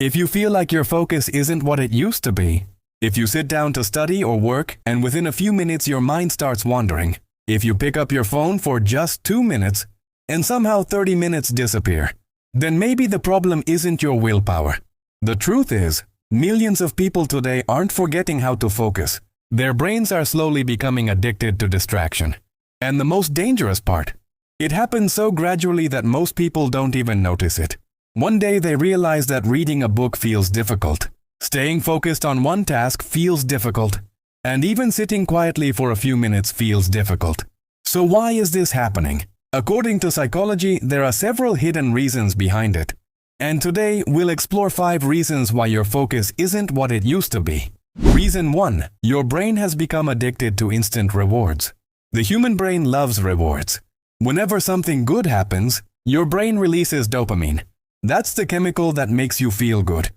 If you feel like your focus isn't what it used to be, if you sit down to study or work and within a few minutes your mind starts wandering, if you pick up your phone for just 2 minutes and somehow 30 minutes disappear, then maybe the problem isn't your willpower. The truth is, millions of people today aren't forgetting how to focus. Their brains are slowly becoming addicted to distraction. And the most dangerous part, it happens so gradually that most people don't even notice it. One day they realize that reading a book feels difficult, staying focused on one task feels difficult, and even sitting quietly for a few minutes feels difficult. So why is this happening? According to psychology, there are several hidden reasons behind it. And today, we'll explore 5 reasons why your focus isn't what it used to be. Reason 1. Your brain has become addicted to instant rewards. The human brain loves rewards. Whenever something good happens, your brain releases dopamine. That's the chemical that makes you feel good.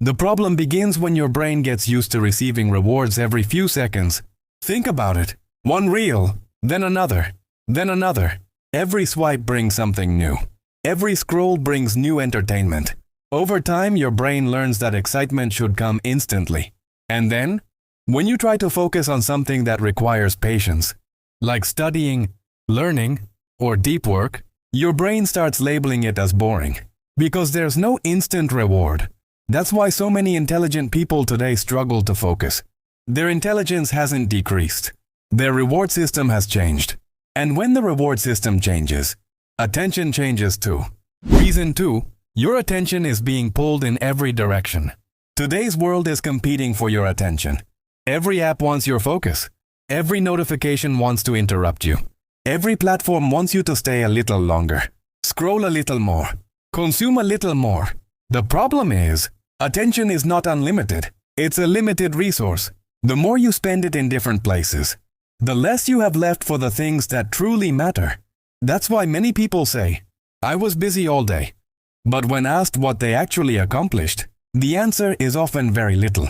The problem begins when your brain gets used to receiving rewards every few seconds. Think about it. One reel, then another, then another. Every swipe brings something new. Every scroll brings new entertainment. Over time, your brain learns that excitement should come instantly. And then, when you try to focus on something that requires patience, like studying, learning, or deep work, your brain starts labeling it as boring. Because there's no instant reward. That's why so many intelligent people today struggle to focus. Their intelligence hasn't decreased. Their reward system has changed. And when the reward system changes, attention changes too. Reason 2. Your attention is being pulled in every direction. Today's world is competing for your attention. Every app wants your focus. Every notification wants to interrupt you. Every platform wants you to stay a little longer. Scroll a little more. Consume a little more. The problem is, attention is not unlimited. It's a limited resource. The more you spend it in different places, the less you have left for the things that truly matter. That's why many people say, I was busy all day. But when asked what they actually accomplished, the answer is often very little.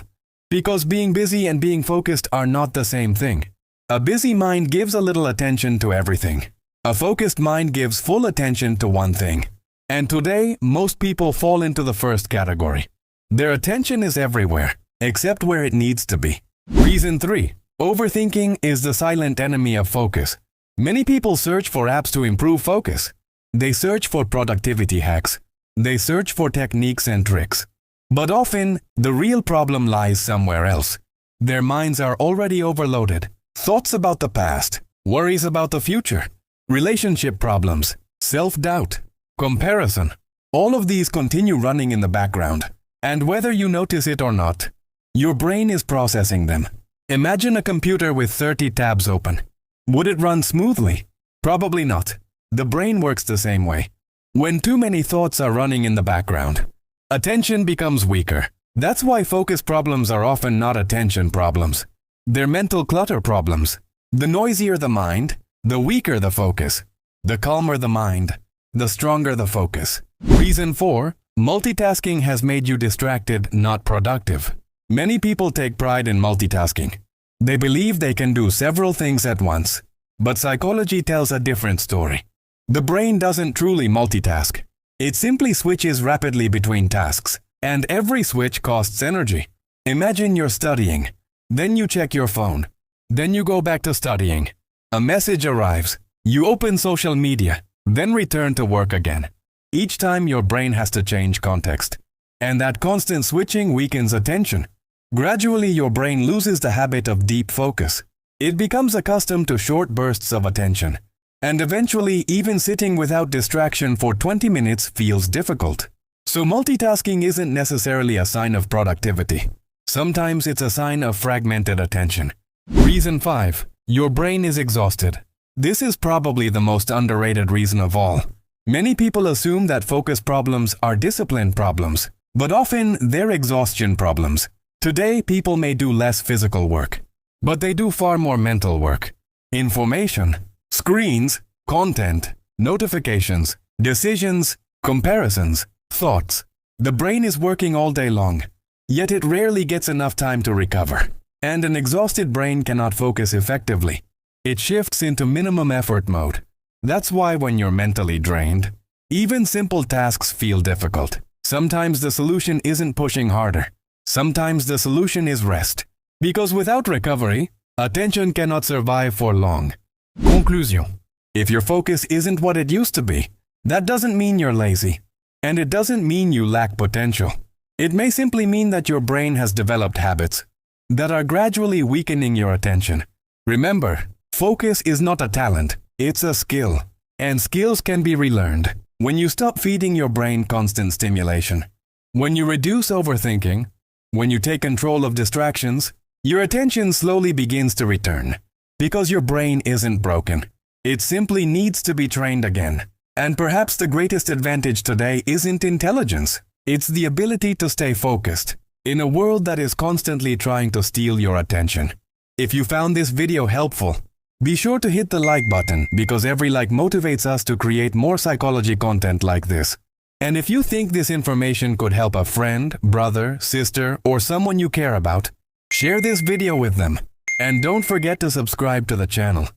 Because being busy and being focused are not the same thing. A busy mind gives a little attention to everything. A focused mind gives full attention to one thing. And today, most people fall into the first category. Their attention is everywhere, except where it needs to be. Reason 3. Overthinking is the silent enemy of focus. Many people search for apps to improve focus. They search for productivity hacks. They search for techniques and tricks. But often, the real problem lies somewhere else. Their minds are already overloaded. Thoughts about the past, worries about the future, relationship problems, self-doubt, comparison. All of these continue running in the background. And whether you notice it or not, your brain is processing them. Imagine a computer with 30 tabs open. Would it run smoothly? Probably not. The brain works the same way. When too many thoughts are running in the background, attention becomes weaker. That's why focus problems are often not attention problems. They're mental clutter problems. The noisier the mind, the weaker the focus. The calmer the mind, the stronger the focus. Reason 4. Multitasking has made you distracted, not productive. Many people take pride in multitasking. They believe they can do several things at once. But psychology tells a different story. The brain doesn't truly multitask. It simply switches rapidly between tasks. And every switch costs energy. Imagine you're studying. Then you check your phone. Then you go back to studying. A message arrives. You open social media. Then return to work again. Each time your brain has to change context. And that constant switching weakens attention. Gradually, your brain loses the habit of deep focus. It becomes accustomed to short bursts of attention. And eventually, even sitting without distraction for 20 minutes feels difficult. So multitasking isn't necessarily a sign of productivity. Sometimes it's a sign of fragmented attention. Reason 5. Your brain is exhausted. This is probably the most underrated reason of all. Many people assume that focus problems are discipline problems, but often they're exhaustion problems. Today, people may do less physical work, but they do far more mental work. Information, screens, content, notifications, decisions, comparisons, thoughts. The brain is working all day long, yet it rarely gets enough time to recover. And an exhausted brain cannot focus effectively. It shifts into minimum effort mode. That's why when you're mentally drained, even simple tasks feel difficult. Sometimes the solution isn't pushing harder. Sometimes the solution is rest. Because without recovery, attention cannot survive for long. Conclusion. If your focus isn't what it used to be, that doesn't mean you're lazy. And it doesn't mean you lack potential. It may simply mean that your brain has developed habits that are gradually weakening your attention. Remember, focus is not a talent, it's a skill. And skills can be relearned when you stop feeding your brain constant stimulation. When you reduce overthinking, when you take control of distractions, your attention slowly begins to return. Because your brain isn't broken. It simply needs to be trained again. And perhaps the greatest advantage today isn't intelligence. It's the ability to stay focused in a world that is constantly trying to steal your attention. If you found this video helpful, be sure to hit the like button because every like motivates us to create more psychology content like this. And if you think this information could help a friend, brother, sister, or someone you care about, share this video with them. And don't forget to subscribe to the channel.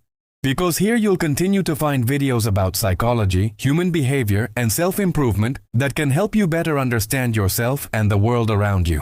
Because here you'll continue to find videos about psychology, human behavior, and self-improvement that can help you better understand yourself and the world around you.